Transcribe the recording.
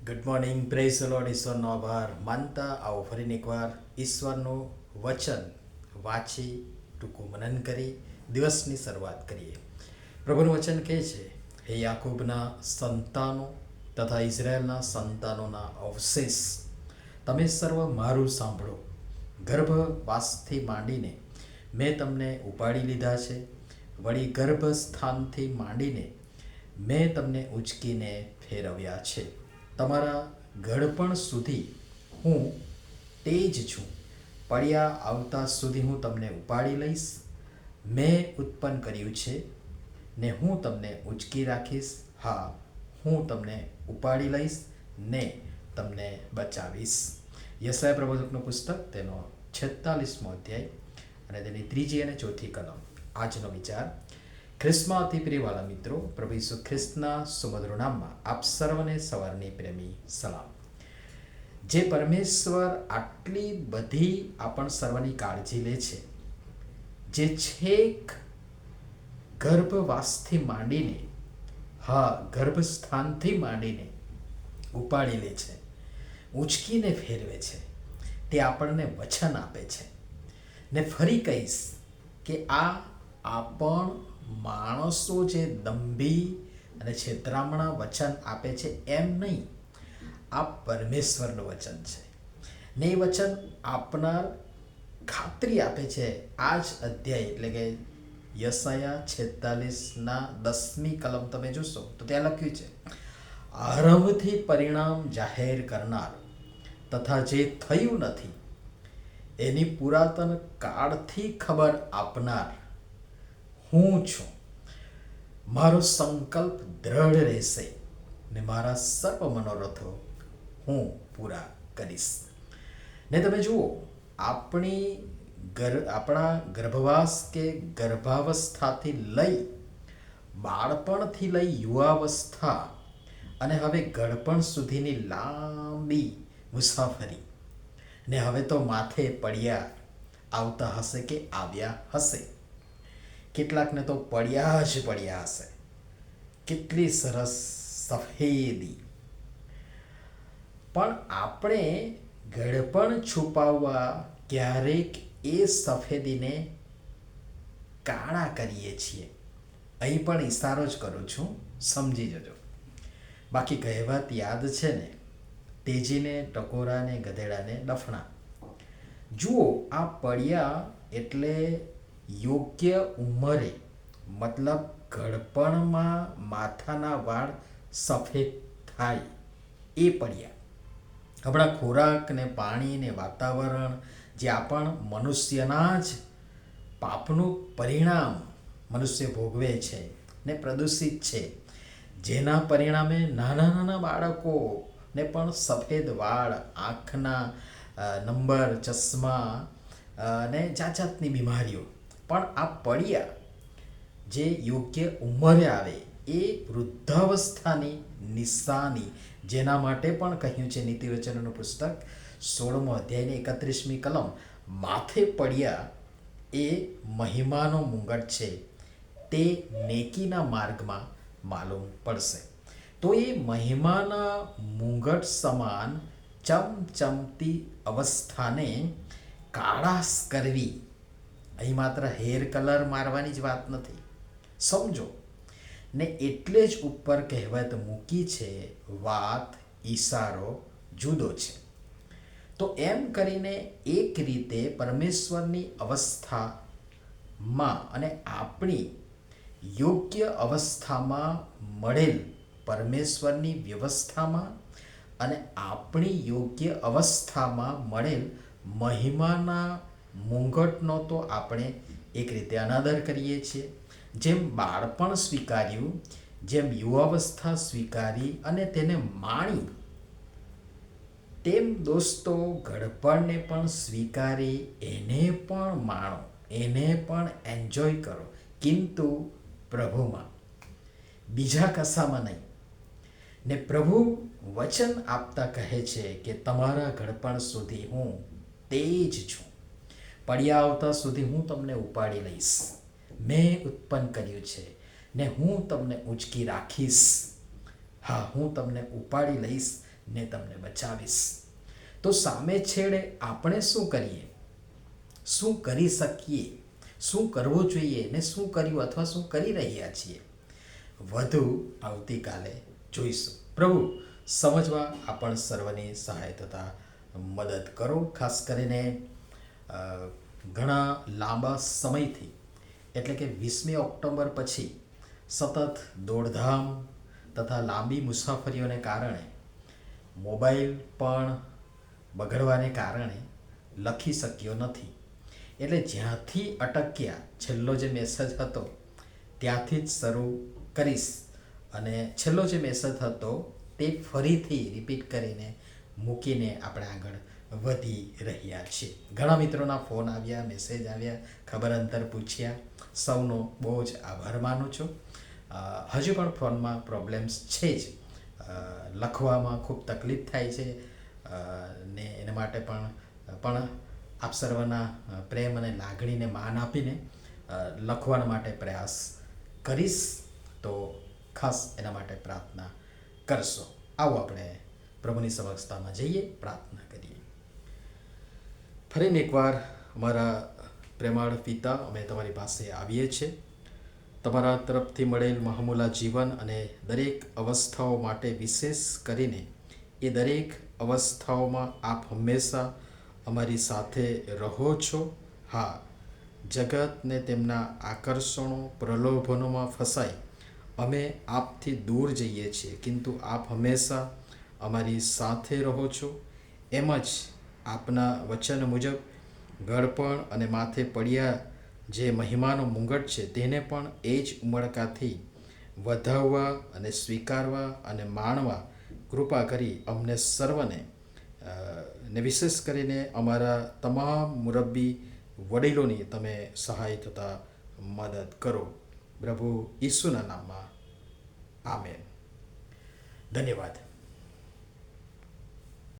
Good morning, praise the Lord. ઈશ્વરનો આભાર માનતા આવો ફરીને એકવાર ઈશ્વરનું વચન વાંચી ટૂંકું મનન કરી દિવસની શરૂઆત કરીએ. પ્રભુનું વચન કહે છે, હે યાકૂબના સંતાનો તથા ઇઝરાયલના સંતાનોના અવશેષ, તમે સર્વ મારું સાંભળો. ગર્ભવાસથી માંડીને મેં તમને ઉપાડી લીધા છે, વળી ગર્ભસ્થાનથી માંડીને મેં તમને ઉંચકીને ફેરવ્યા છે. તમારા ઘડપણ સુધી હું તે જ છું. પડ્યા આવતા સુધી હું તમને ઉપાડી લઈશ. મેં ઉત્પન્ન કર્યું છે ને હું તમને ઉંચકી રાખીશ. હા, હું તમને ઉપાડી લઈશ ને તમને બચાવીશ. યશાયા પ્રબોધકનું પુસ્તક, તેનો 46મો અધ્યાય અને તેની 3જી અને 4થી કલમ. આજનો વિચાર. ખ્રિસ્તમાં અતિ પ્રિયવાળા મિત્રો, પ્રભુ ઈસુ ખ્રિસ્તના સુમધુર નામમાં આપ સર્વને સવારની પ્રેમી સલામ. જે પરમેશ્વર આટલી બધી આપણ સર્વની કાળજી લે છે, જે છેક ગર્ભવાસથી માંડીને, ગર્ભસ્થાનથી માંડીને ઉપાડી લે છે, ઉંચકીને ફેરવે છે, તે આપણને વચન આપે છે. ને ફરી કહીશ કે આ આપણ માણસો જે દંભી અને છેતરામણા વચન આપે છે એમ નહીં, આ પરમેશ્વરનું વચન છે. ને એ વચન આપનાર ખાતરી આપે છે. આ જ અધ્યાય એટલે કે યશાયા 46:10મી કલમ તમે જોશો તો ત્યાં લખ્યું છે, આરંભથી પરિણામ જાહેર કરનાર તથા જે થયું નથી એની પુરાતન કાળથી ખબર આપનાર હું છું. મારો સંકલ્પ દ્રઢ રહેશે ને મારા સર્વ મનોરથો હું પૂરા કરીશ. ને તમે જુઓ, આપણા ગર્ભવાસ કે ગર્ભાવસ્થાથી લઈ, બાળપણથી લઈ યુવાવસ્થા અને હવે ઘડપણ સુધીની લાંબી મુસાફરી, ને હવે તો માથે પડ્યા આવતા હશે કે આવ્યા હશે. કેટલાકને તો પડ્યા જ પડ્યા હશે. કેટલી સરસ સફેદી! પણ આપણે ઘડપણ છુપાવવા ક્યારેક એ સફેદીને કાળા કરીએ છીએ. અહીં પણ ઈશારો જ કરું છું, સમજી જજો. બાકી કહેવત યાદ છે ને, તેજીને ટકોરાને ગધેડાને ડફણા. જુઓ, આ પડ્યા એટલે યોગ્ય ઉંમરે, મતલબ ઘડપણમાં માથાના વાળ સફેદ થાય એ પડ્યા. આપણા ખોરાક ને પાણી ને વાતાવરણ જે આપણ મનુષ્યના જ પાપનું પરિણામ મનુષ્ય ભોગવે છે ને પ્રદૂષિત છે, જેના પરિણામે નાના નાના બાળકોને પણ સફેદ વાળ, આંખના નંબર, ચશ્મા અને જાત જાતની બીમારીઓ. પણ આ પડ્યા જે યોગ્ય ઉંમરે આવે એ વૃદ્ધાવસ્થાની નિશાની, જેના માટે પણ કહ્યું છે નીતિવચનોનું પુસ્તક 16મો અધ્યાયની 31મી કલમ, માથે પડ્યા એ મહિમાનો મુંગટ છે, તે નેકીના માર્ગમાં માલુમ પડશે. તો એ મહિમાના મુંગટ સમાન ચમચમતી અવસ્થાને કાળાશ કરવી, અહીં માત્ર હેર કલર મારવાની જ વાત નથી, સમજો. ને એટલે જ ઉપર કહેવત મૂકી છે, વાત ઈશારો જુદો છે. તો એમ કરીને એક રીતે પરમેશ્વરની અવસ્થામાં અને આપણી યોગ્ય અવસ્થામાં મળેલ પરમેશ્વરની વ્યવસ્થામાં અને આપણી યોગ્ય અવસ્થામાં મળેલ મહિમાના મુંગટનો તો આપણે એક રીતે અનાદર કરીએ છીએ. જેમ બાળપણ સ્વીકાર્યું, જેમ યુવાવસ્થા સ્વીકારી અને તેને માણી, તેમ દોસ્તો ઘડપણને પણ સ્વીકારી, એને પણ માણો, એને પણ એન્જોય કરો, કિંતુ પ્રભુમાં, બીજા કશામાં નહીં. ને પ્રભુ વચન આપતા કહે છે કે તમારા ઘડપણ સુધી હું તે જ છું. પડ્યા આવતા સુધી હું તમને ઉપાડી લઈશ. મેં ઉત્પન્ન કર્યું છે ને હું તમને ઉંચકી રાખીશ. હા, હું તમને ઉપાડી લઈશ ને તમને બચાવીશ. તો સામે છેડે આપણે શું કરીએ, શું કરી શકીએ, શું કરવું જોઈએ ને શું કર્યું અથવા શું કરી રહ્યા છીએ, વધુ આવતીકાલે જોઈશું. પ્રભુ સમજવા આપણ સર્વની સહાય થતા મદદ કરો. ખાસ કરીને ઘણા લાંબા સમયથી એટલે કે 20મી ઓક્ટોબર પછી સતત દોડધામ તથા લાંબી મુસાફરીઓને કારણે મોબાઈલ પણ બગડવાને કારણે લખી શક્યો નથી. એટલે જ્યાંથી અટક્યા છેલ્લો જે મેસેજ હતો ત્યાંથી જ શરૂ કરીશ અને છેલ્લો જે મેસેજ હતો તે ફરીથી રિપીટ કરીને મૂકીને આપણે આગળ વધી રહ્યા છીએ. ઘણા મિત્રોના ફોન આવ્યા, મેસેજ આવ્યા, ખબર અંતર પૂછ્યા. સૌનો બહુ જ આભાર માનું છું. હજુ પણ ફોનમાં પ્રોબ્લેમ્સ છે જ, લખવામાં ખૂબ તકલીફ થાય છે ને એના માટે પણ આપ સર્વના પ્રેમ અને લાગણીને માન આપીને લખવા માટે પ્રયાસ કરીશ. તો ખાસ એના માટે પ્રાર્થના કરશો. આવો આપણે પ્રભુની સમક્ષતામાં જઈએ, પ્રાર્થના કરીએ. ફરીને એકવાર અમારા પ્રેમાળ પિતા, અમે તમારી પાસે આવીએ છીએ. તમારા તરફથી મળેલ મહામૂલા જીવન અને દરેક અવસ્થાઓ માટે વિશેષ કરીને એ દરેક અવસ્થાઓમાં આપ હંમેશા અમારી સાથે રહો છો. હા, જગતને તેમના આકર્ષણો, પ્રલોભનોમાં ફસાઈ અમે આપથી દૂર જઈએ છીએ, કિંતુ આપ હંમેશા અમારી સાથે રહો છો. એમ જ આપના વચન મુજબ ગળપણ અને માથે પડ્યા જે મહિમાનો મુંગટ છે તેને પણ એ જ ઉમળકાથી વધાવવા અને સ્વીકારવા અને માણવા કૃપા કરી અમને સર્વને ને વિશેષ કરીને અમારા તમામ મુરબ્બી વડીલોની તમે સહાય થતા મદદ કરો. પ્રભુ ઈસુના નામમાં આમેન. ધન્યવાદ.